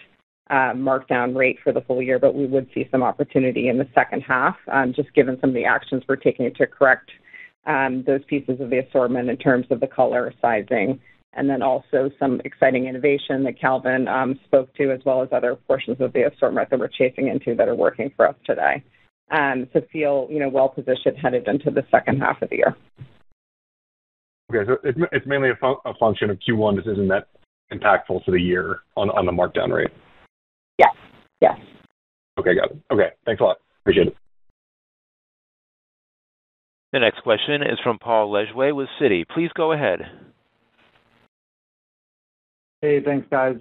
markdown rate for the full year, but we would see some opportunity in the second half, just given some of the actions we're taking to correct those pieces of the assortment in terms of the color, sizing, and then also some exciting innovation that Calvin spoke to, as well as other portions of the assortment that we're chasing into that are working for us today. To feel well-positioned headed into the second half of the year. Okay, so it's mainly a function of Q1. This isn't that impactful to the year on the markdown rate. Yes. Okay, got it. Okay, thanks a lot. Appreciate it. The next question is from Paul Lejuez with Citi. Please go ahead. Hey, thanks, guys.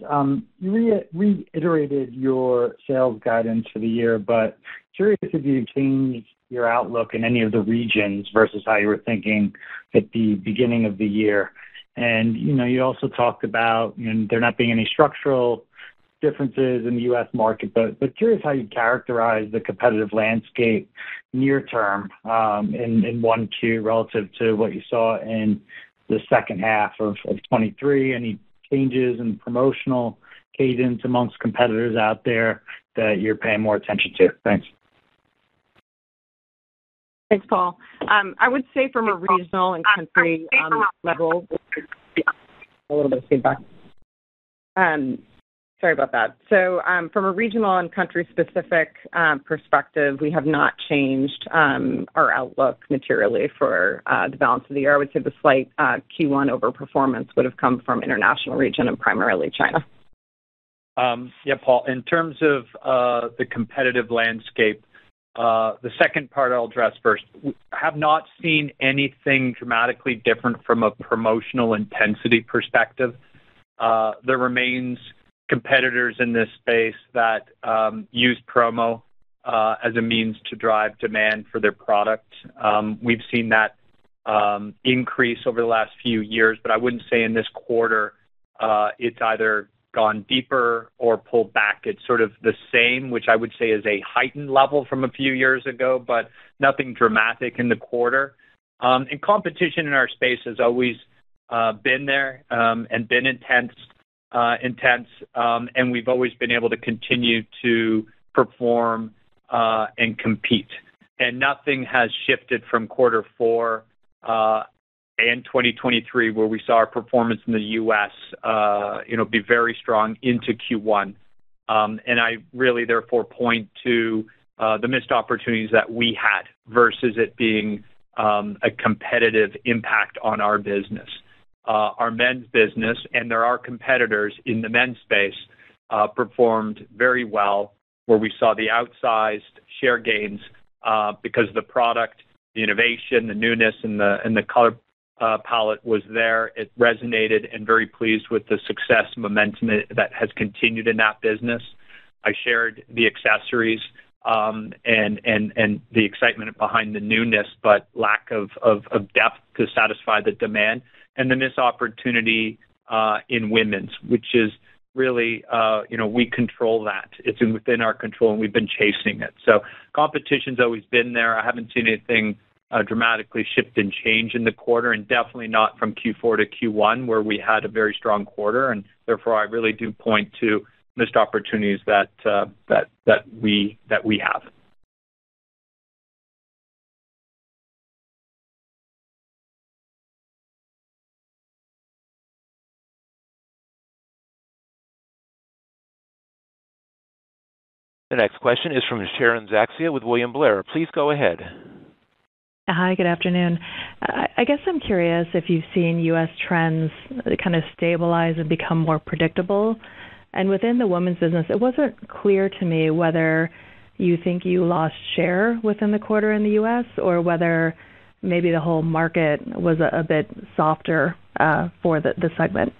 You reiterated your sales guidance for the year, but curious if you changed your outlook in any of the regions versus how you were thinking at the beginning of the year. And, you also talked about there not being any structural differences in the U.S. market, but curious how you characterize the competitive landscape near term in 1Q relative to what you saw in the second half of 23. Any changes in promotional cadence amongst competitors out there that you're paying more attention to? Thanks. Thanks, Paul. I would say from a regional and country level, a little bit of feedback. Sorry about that. So from a regional and country-specific perspective, we have not changed our outlook materially for the balance of the year. I would say the slight Q1 overperformance would have come from international region and primarily China. Yeah, Paul, in terms of the competitive landscape, the second part I'll address first. We have not seen anything dramatically different from a promotional intensity perspective. There remains competitors in this space that use promo as a means to drive demand for their product. We've seen that increase over the last few years, but I wouldn't say in this quarter it's either gone deeper or pulled back. It's sort of the same, which I would say is a heightened level from a few years ago, but nothing dramatic in the quarter. And competition in our space has always been there and been intense, and we've always been able to continue to perform and compete. And nothing has shifted from quarter four and 2023, where we saw our performance in the U.S. Be very strong into Q1. And I really therefore point to the missed opportunities that we had versus it being a competitive impact on our business. Our men's business, and there are competitors in the men's space, performed very well, where we saw the outsized share gains because the product, the innovation, the newness, and the color palette was there. It resonated, and very pleased with the success momentum that has continued in that business. I shared the accessories and the excitement behind the newness, but lack of depth to satisfy the demand, and the missed opportunity in women's, which is really, we control that. It's within our control, and we've been chasing it. So competition's always been there. I haven't seen anything dramatically shift and change in the quarter, and definitely not from Q4 to Q1, where we had a very strong quarter, and therefore I really do point to missed opportunities that we have. The next question is from Sharon Zackfia with William Blair. Please go ahead. Hi, good afternoon. I guess I'm curious if you've seen U.S. trends kind of stabilize and become more predictable. And within the women's business, it wasn't clear to me whether you think you lost share within the quarter in the U.S. or whether maybe the whole market was a bit softer for the segment.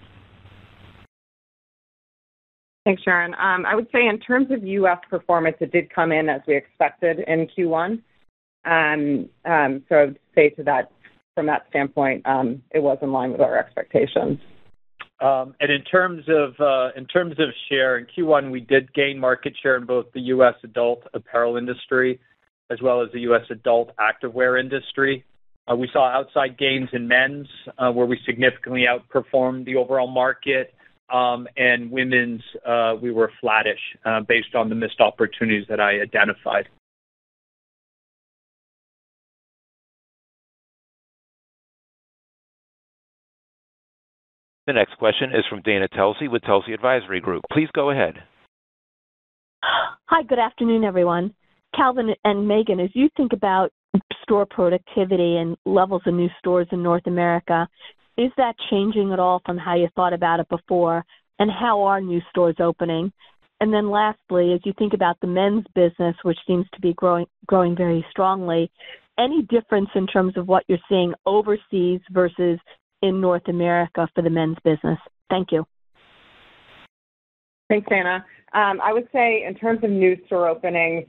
Thanks, Sharon. I would say in terms of U.S. performance, it did come in as we expected in Q1. So I would say from that standpoint, it was in line with our expectations. And in terms of share, in Q1 we did gain market share in both the U.S. adult apparel industry as well as the U.S. adult activewear industry. We saw outside gains in men's, where we significantly outperformed the overall market. And women's, we were flattish based on the missed opportunities that I identified. The next question is from Dana Telsey with Telsey Advisory Group. Please go ahead. Hi, good afternoon, everyone. Calvin and Megan, as you think about store productivity and levels of new stores in North America, is that changing at all from how you thought about it before? And how are new stores opening? And then lastly, as you think about the men's business, which seems to be growing very strongly, any difference in terms of what you're seeing overseas versus in North America for the men's business? Thank you. Thanks, Anna. I would say in terms of new store openings,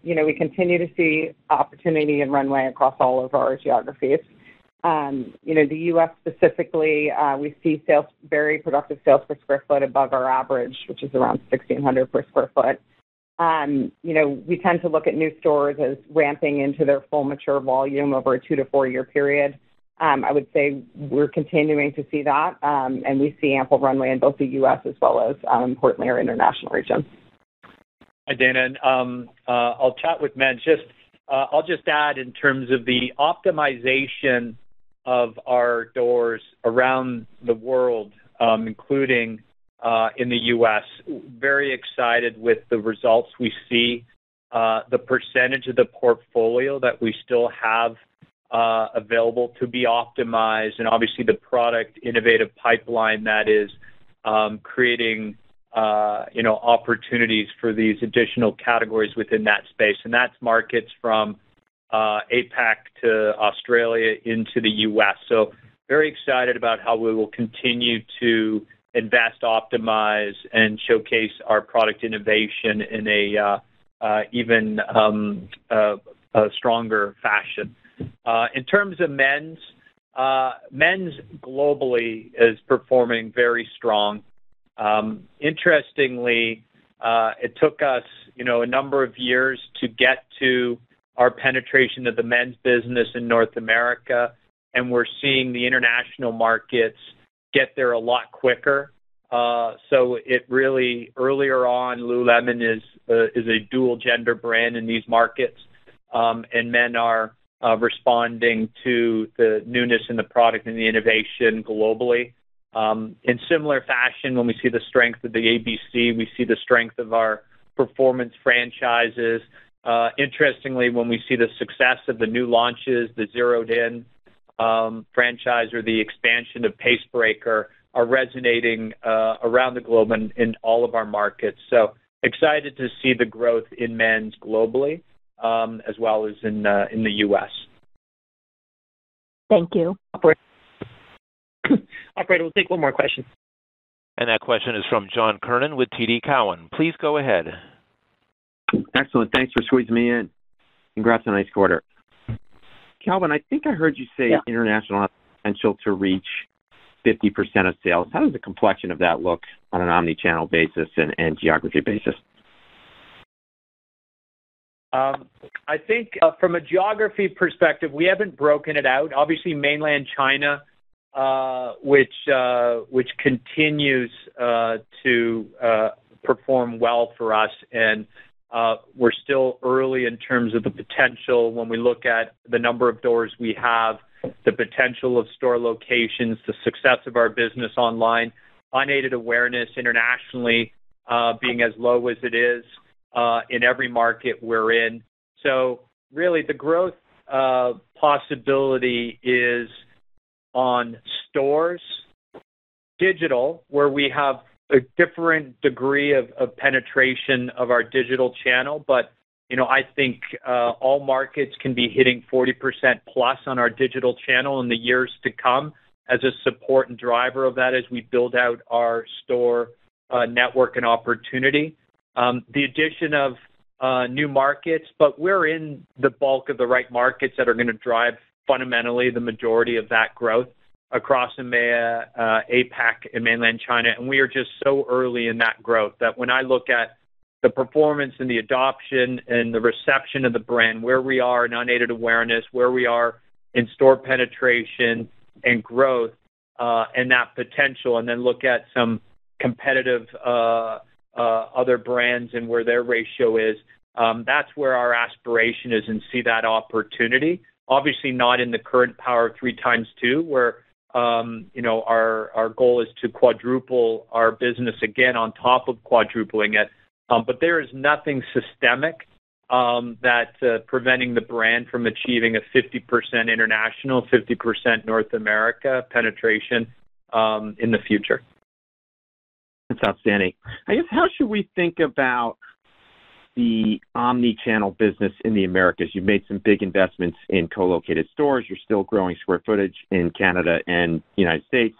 we continue to see opportunity and runway across all of our geographies. The U.S. specifically, we see very productive sales per square foot above our average, which is around $1,600 per square foot. We tend to look at new stores as ramping into their full mature volume over a 2 to 4 year period. I would say we're continuing to see that, and we see ample runway in both the U.S. as well as, importantly, our international region. Hi, Dana. And, I'll chat with men. I'll just add in terms of the optimization of our doors around the world, including in the U.S. Very excited with the results we see, the percentage of the portfolio that we still have available to be optimized, and obviously the product innovative pipeline that is creating opportunities for these additional categories within that space. And that's markets from APAC to Australia into the U.S. So very excited about how we will continue to invest, optimize, and showcase our product innovation in a even stronger fashion. In terms of men's globally is performing very strong. Interestingly, it took us, a number of years to get to our penetration of the men's business in North America, and we're seeing the international markets get there a lot quicker. So it really, earlier on, Lululemon is a dual gender brand in these markets, and men are responding to the newness in the product and the innovation globally. In similar fashion, when we see the strength of the ABC, we see the strength of our performance franchises. Interestingly, when we see the success of the new launches, the Zeroed In franchise or the expansion of Pacebreaker, are resonating around the globe and in all of our markets. So excited to see the growth in men's globally, as well as in the U.S. Thank you. Operator, we'll take one more question. And that question is from John Kernan with TD Cowen. Please go ahead. Excellent. Thanks for squeezing me in. Congrats on a nice quarter. Calvin, I think I heard you say international has potential to reach 50% of sales. How does the complexion of that look on an omni-channel basis and geography basis? I think from a geography perspective, we haven't broken it out. Obviously, mainland China, which continues to perform well for us, and we're still early in terms of the potential when we look at the number of doors we have, the potential of store locations, the success of our business online, unaided awareness internationally being as low as it is in every market we're in. So really the growth possibility is on stores, digital, where we have a different degree of penetration of our digital channel, but I think all markets can be hitting 40% plus on our digital channel in the years to come as a support and driver of that as we build out our store network and opportunity. The addition of new markets, but we're in the bulk of the right markets that are going to drive fundamentally the majority of that growth across EMEA, APAC, and mainland China. And we are just so early in that growth that when I look at the performance and the adoption and the reception of the brand, where we are in unaided awareness, where we are in store penetration and growth, and that potential, and then look at some competitive other brands and where their ratio is, that's where our aspiration is and see that opportunity. Obviously not in the current Power of 3 x2, where our goal is to quadruple our business again on top of quadrupling it. But there is nothing systemic that's preventing the brand from achieving a 50% international, 50% North America penetration in the future. That's outstanding. I guess, how should we think about the omni-channel business in the Americas? You've made some big investments in co-located stores. You're still growing square footage in Canada and United States.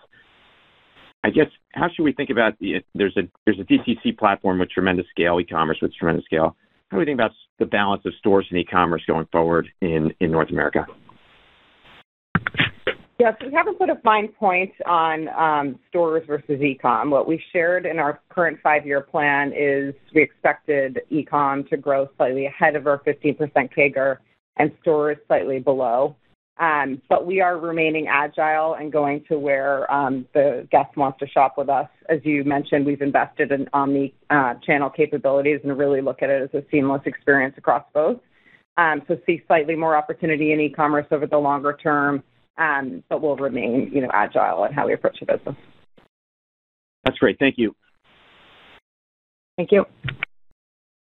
I guess, how should we think about there's a DTC platform with tremendous scale, e-commerce with tremendous scale. How do we think about the balance of stores and e-commerce going forward in North America? Yes, we haven't put a fine point on stores versus e-com. What we shared in our current 5-year plan is we expected e-com to grow slightly ahead of our 15% CAGR and stores slightly below. But we are remaining agile and going to where the guest wants to shop with us. As you mentioned, we've invested in omni-channel capabilities and really look at it as a seamless experience across both. So see slightly more opportunity in e-commerce over the longer term, but we'll remain, agile in how we approach the business. That's great. Thank you. Thank you.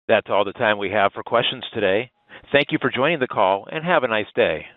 That's all the time we have for questions today. Thank you for joining the call, and have a nice day.